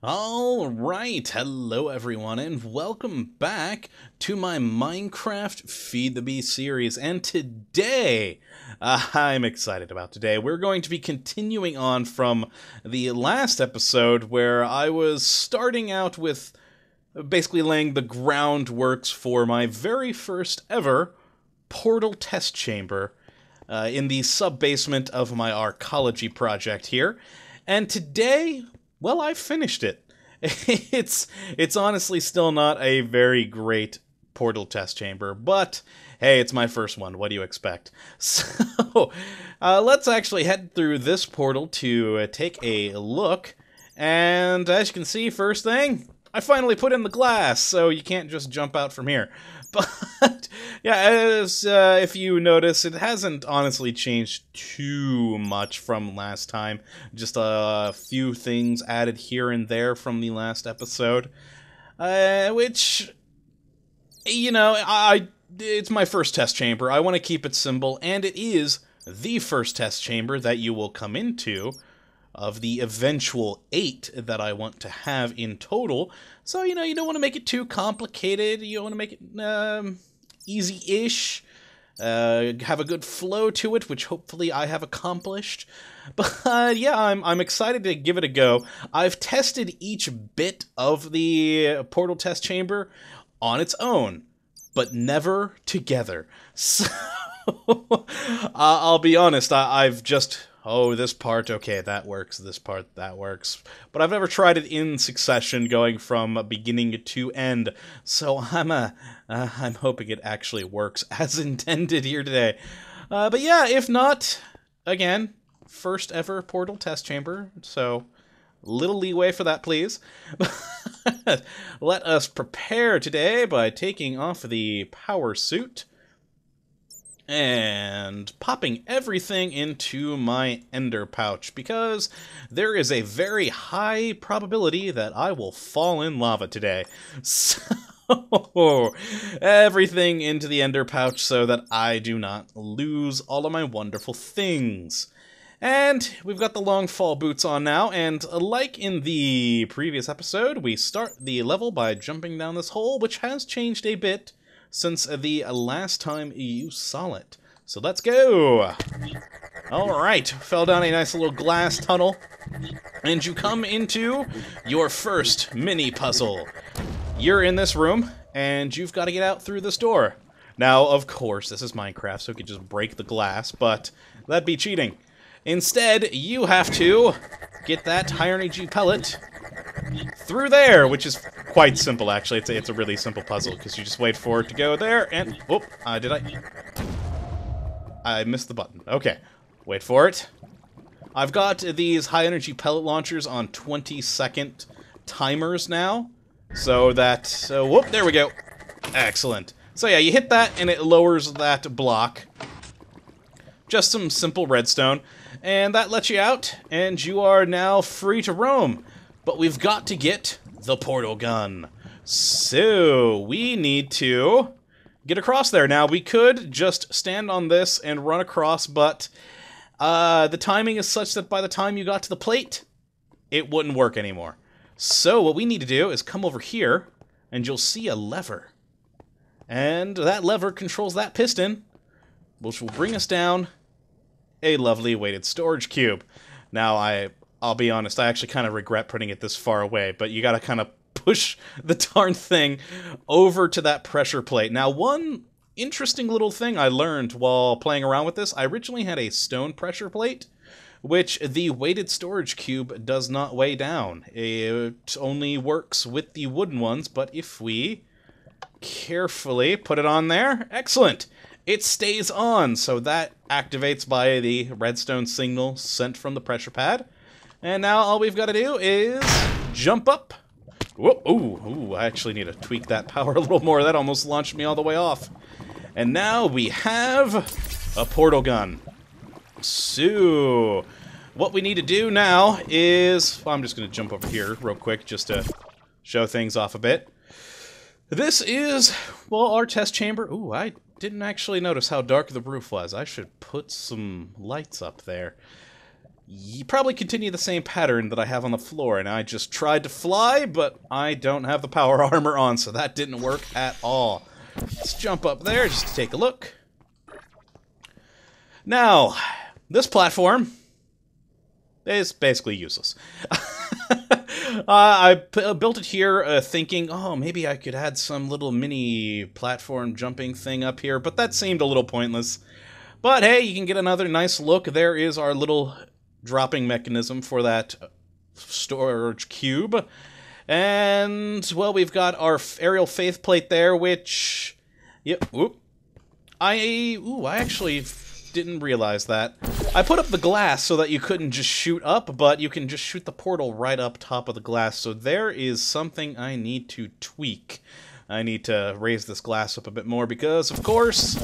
Alright, hello everyone, and welcome back to my Minecraft Feed the Bee series. And today, I'm excited about today. We're going to be continuing on from the last episode where I was starting out with basically laying the groundworks for my very first ever portal test chamber in the sub-basement of my arcology project here. And today, well, I finished it. It's honestly still not a very great portal test chamber, but hey, it's my first one. What do you expect? So, let's actually head through this portal to take a look. And as you can see, first thing, I finally put in the glass, so you can't just jump out from here. But, yeah, as if you notice, it hasn't honestly changed too much from last time. Just a few things added here and there from the last episode. Which, you know, it's my first test chamber. I want to keep it simple, and it is the first test chamber that you will come into of the eventual 8 that I want to have in total. So, you know, you don't want to make it too complicated. You want to make it easy-ish. Have a good flow to it, which hopefully I have accomplished. But yeah, I'm excited to give it a go. I've tested each bit of the portal test chamber on its own, but never together. So I'll be honest, I've just... Oh, this part, okay, that works, this part, that works. But I've never tried it in succession, going from beginning to end, so I'm hoping it actually works as intended here today. But yeah, if not, again, first ever portal test chamber, so little leeway for that, please. Let us prepare today by taking off the power suit and popping everything into my ender pouch, because there is a very high probability that I will fall in lava today. So, everything into the ender pouch so that I do not lose all of my wonderful things. And we've got the long fall boots on now, and like in the previous episode, we start the level by jumping down this hole, which has changed a bit since the last time you saw it. So let's go! Alright, fell down a nice little glass tunnel, and you come into your first mini puzzle. You're in this room, and you've got to get out through this door. Now, of course, this is Minecraft, so you could just break the glass, but that'd be cheating. Instead, you have to get that high energy pellet through there, which is quite simple, actually. It's a really simple puzzle, because you just wait for it to go there, and... Oh, did I missed the button. Okay, wait for it. I've got these high-energy pellet launchers on 20-second timers now, so that... whoop, there we go. Excellent. So yeah, you hit that, and it lowers that block. Just some simple redstone, and that lets you out, and you are now free to roam. But we've got to get the portal gun. So, we need to get across there. Now, we could just stand on this and run across, but the timing is such that by the time you got to the plate, it wouldn't work anymore. So, what we need to do is come over here, and you'll see a lever. And that lever controls that piston, which will bring us down a lovely weighted storage cube. Now, I'll be honest, I actually kind of regret putting it this far away, but you gotta kind of push the darn thing over to that pressure plate. Now, one interesting little thing I learned while playing around with this, I originally had a stone pressure plate, which the weighted storage cube does not weigh down. It only works with the wooden ones, but if we carefully put it on there, excellent! It stays on, so that activates by the redstone signal sent from the pressure pad. And now all we've got to do is jump up. Whoa, ooh, I actually need to tweak that power a little more. That almost launched me all the way off. And now we have a portal gun. So, what we need to do now is... Well, I'm just going to jump over here real quick just to show things off a bit. This is, well, our test chamber. Ooh, I didn't actually notice how dark the roof was. I should put some lights up there. you probably continue the same pattern that I have on the floor, and I just tried to fly, but I don't have the power armor on, so that didn't work at all. Let's jump up there just to take a look. Now, this platform is basically useless. I built it here thinking, oh, maybe I could add some little mini platform jumping thing up here, but that seemed a little pointless. But hey, you can get another nice look. There is our little dropping mechanism for that storage cube. And, well, we've got our aerial faceplate there, which... Yep, whoop. I actually didn't realize that. I put up the glass so that you couldn't just shoot up, but you can just shoot the portal right up top of the glass. So there is something I need to tweak. I need to raise this glass up a bit more because, of course,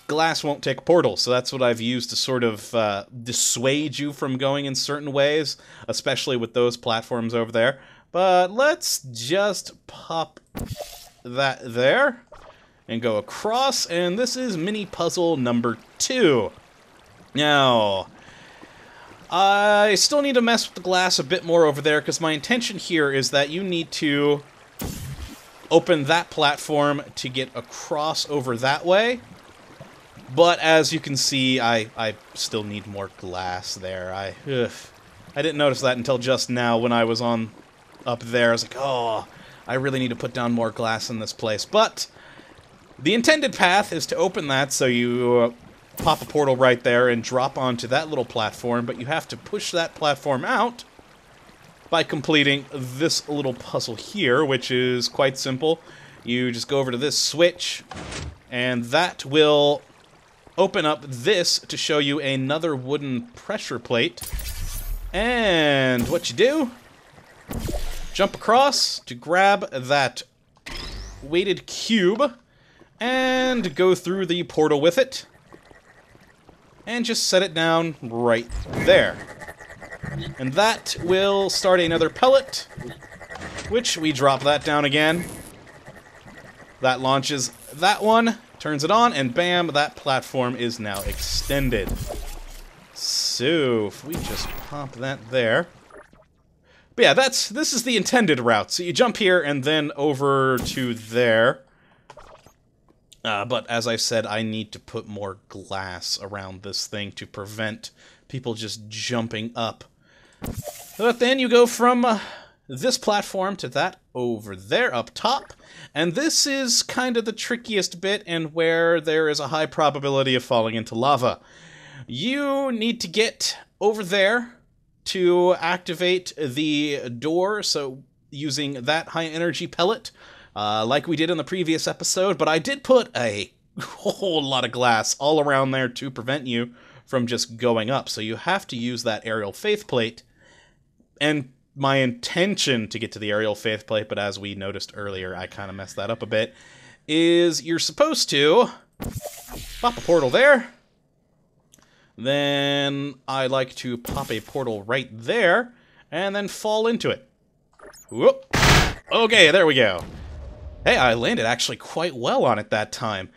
glass won't take a portal. So that's what I've used to sort of dissuade you from going in certain ways, especially with those platforms over there. But let's just pop that there and go across, and this is mini puzzle number 2. Now, I still need to mess with the glass a bit more over there, because my intention here is that you need to open that platform to get across over that way. But as you can see, I still need more glass there. I didn't notice that until just now when I was on up there. I was like, oh, I really need to put down more glass in this place. But the intended path is to open that so you pop a portal right there and drop onto that little platform, but you have to push that platform out by completing this little puzzle here, which is quite simple. You just go over to this switch, and that will open up this to show you another wooden pressure plate. And what you do, jump across to grab that weighted cube and go through the portal with it, and just set it down right there. And that will start another pellet, which we drop that down again. That launches that one, turns it on, and bam, that platform is now extended. So, if we just pop that there. But yeah, this is the intended route. So you jump here and then over to there. But as I said, I need to put more glass around this thing to prevent people just jumping up. But then you go from this platform to that over there up top. And this is kind of the trickiest bit and where there is a high probability of falling into lava. You need to get over there to activate the door, so using that high energy pellet. Like we did in the previous episode, but I did put a whole lot of glass all around there to prevent you from just going up. So you have to use that aerial faceplate. And my intention to get to the aerial faceplate, but as we noticed earlier, I kind of messed that up a bit, is you're supposed to pop a portal there. Then I like to pop a portal right there, and then fall into it. Whoop. Okay, there we go. Hey, I landed actually quite well on it that time.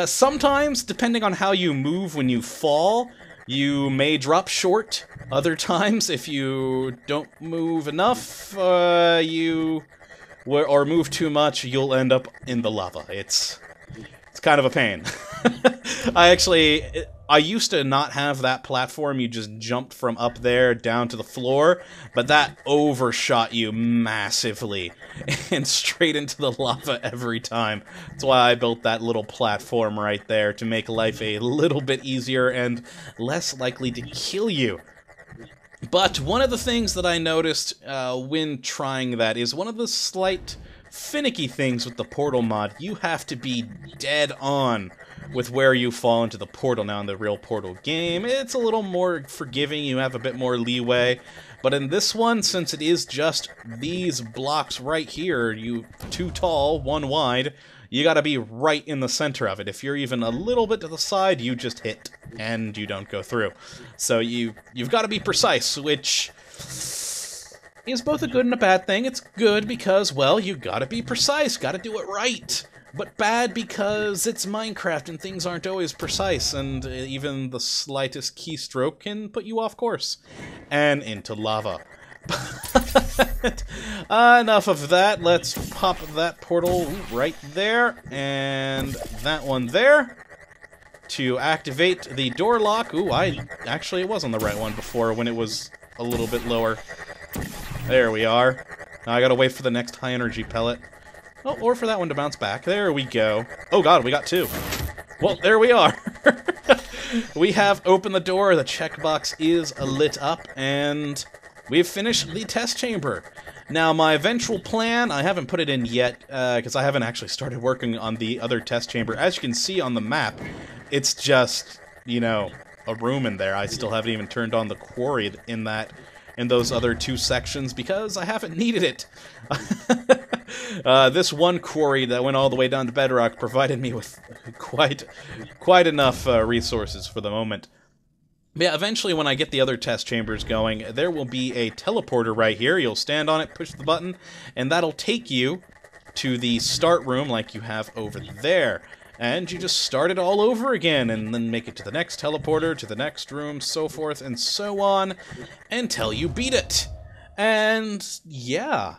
Sometimes, depending on how you move when you fall, you may drop short. Other times, if you don't move enough, or move too much, you'll end up in the lava. It's kind of a pain. I used to not have that platform. You just jumped from up there down to the floor, but that overshot you massively and straight into the lava every time. That's why I built that little platform right there, to make life a little bit easier and less likely to kill you. But one of the things that I noticed when trying that is one of the slight finicky things with the portal mod. You have to be dead on with where you fall into the portal. Now in the real Portal game, it's a little more forgiving, you have a bit more leeway. But in this one, since it is just these blocks right here, two tall, one wide, you gotta be right in the center of it. If you're even a little bit to the side, you just hit, and you don't go through. So you've gotta be precise, which is both a good and a bad thing. It's good because, well, you gotta be precise, gotta do it right. but bad because it's Minecraft and things aren't always precise, and even the slightest keystroke can put you off course and into lava. But, enough of that. Let's pop that portal right there, and that one there, to activate the door lock. Ooh, actually, it was on the right one before when it was a little bit lower. There we are. Now I gotta wait for the next high energy pellet. Oh, or for that one to bounce back. There we go. Oh god, we got two. Well, there we are. We have opened the door, the checkbox is lit up, and we've finished the test chamber. Now, my eventual plan, I haven't put it in yet, because I haven't actually started working on the other test chamber. As you can see on the map, it's just, you know, a room in there. I still haven't even turned on the quarry in those other two sections because I haven't needed it. This one quarry that went all the way down to bedrock provided me with quite enough resources for the moment. But yeah, eventually when I get the other test chambers going, there will be a teleporter right here. You'll stand on it, push the button, and that'll take you to the start room like you have over there. And you just start it all over again, and then make it to the next teleporter, to the next room, so forth and so on, until you beat it. And yeah,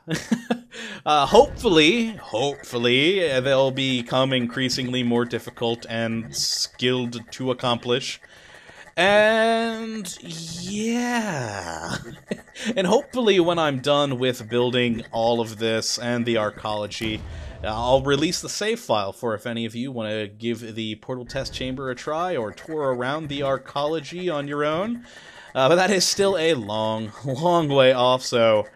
hopefully, they'll become increasingly more difficult and skilled to accomplish. And yeah, and hopefully when I'm done with building all of this and the arcology, I'll release the save file for if any of you want to give the portal test chamber a try or tour around the arcology on your own. But that is still a long way off, so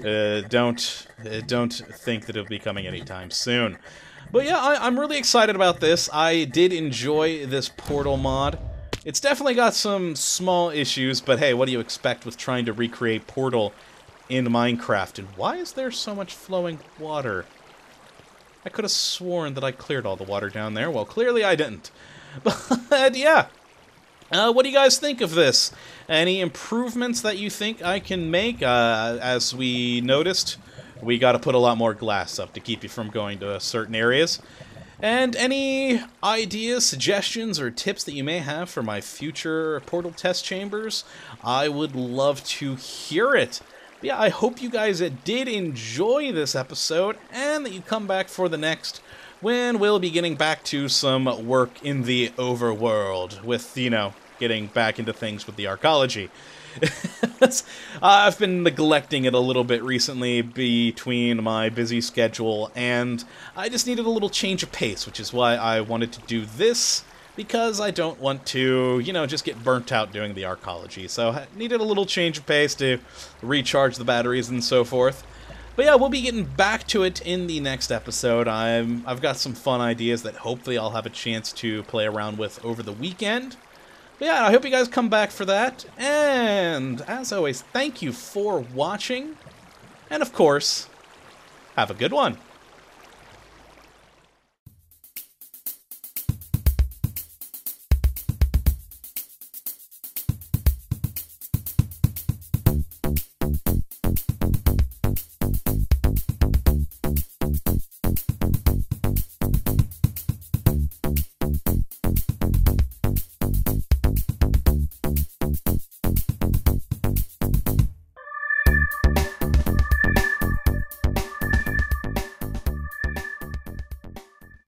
don't think that it'll be coming anytime soon. But yeah, I'm really excited about this. I did enjoy this portal mod. It's definitely got some small issues, but hey, what do you expect with trying to recreate Portal in Minecraft? And why is there so much flowing water? I could have sworn that I cleared all the water down there. Well, clearly I didn't. But yeah, what do you guys think of this? Any improvements that you think I can make? As we noticed, we got to put a lot more glass up to keep you from going to certain areas. And any ideas, suggestions, or tips that you may have for my future portal test chambers, I would love to hear it. But yeah, I hope you guys did enjoy this episode, and that you come back for the next, when we'll be getting back to some work in the overworld, with, you know, getting back into things with the arcology. I've been neglecting it a little bit recently between my busy schedule, and I just needed a little change of pace, which is why I wanted to do this, because I don't want to, you know, just get burnt out doing the arcology. So I needed a little change of pace to recharge the batteries and so forth. But yeah, we'll be getting back to it in the next episode. I've got some fun ideas that hopefully I'll have a chance to play around with over the weekend. But yeah, I hope you guys come back for that, and as always, thank you for watching, and of course, have a good one.